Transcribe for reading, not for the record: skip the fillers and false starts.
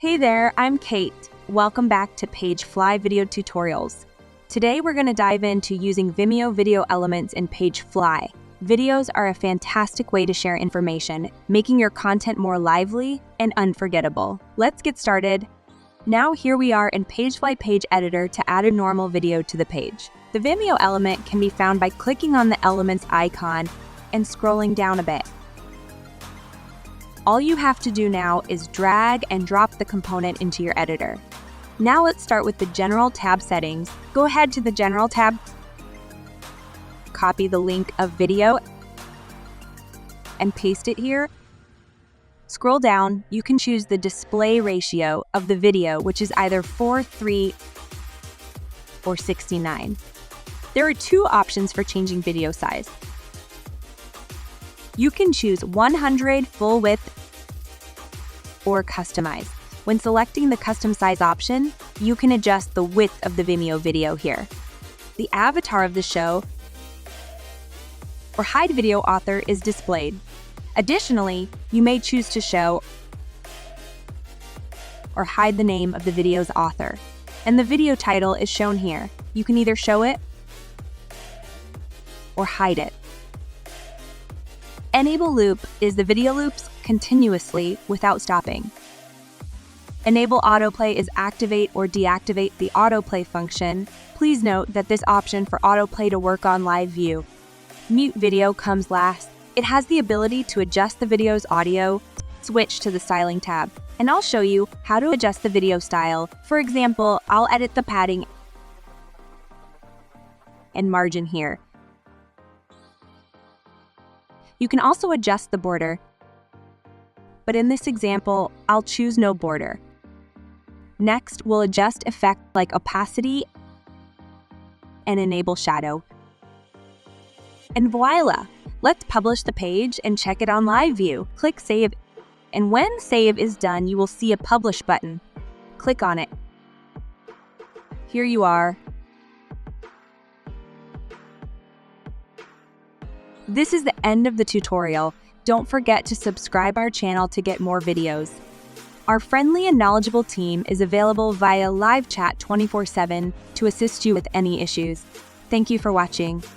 Hey there, I'm Kate. Welcome back to PageFly video tutorials. Today we're going to dive into using Vimeo video elements in PageFly. Videos are a fantastic way to share information, making your content more lively and unforgettable. Let's get started. Now here we are in PageFly Page Editor to add a normal video to the page. The Vimeo element can be found by clicking on the element's icon and scrolling down a bit. All you have to do now is drag and drop the component into your editor. Now let's start with the General tab settings. Go ahead to the General tab, copy the link of video, and paste it here. Scroll down, you can choose the display ratio of the video, which is either 4:3 or 69. There are two options for changing video size. You can choose 100 full width or customize. When selecting the custom size option, you can adjust the width of the Vimeo video here. The avatar of the show or hide video author is displayed. Additionally, you may choose to show or hide the name of the video's author. And the video title is shown here. You can either show it or hide it. Enable loop is the video loops continuously without stopping. Enable autoplay is activate or deactivate the autoplay function. Please note that this option for autoplay to work on live view. Mute video comes last. It has the ability to adjust the video's audio. Switch to the styling tab, and I'll show you how to adjust the video style. For example, I'll edit the padding and margin here. You can also adjust the border, but in this example, I'll choose no border. Next, we'll adjust effects like opacity and enable shadow. And voila! Let's publish the page and check it on live view. Click Save, and when Save is done, you will see a Publish button. Click on it. Here you are. This is the end of the tutorial. Don't forget to subscribe our channel to get more videos. Our friendly and knowledgeable team is available via live chat 24/7 to assist you with any issues. Thank you for watching.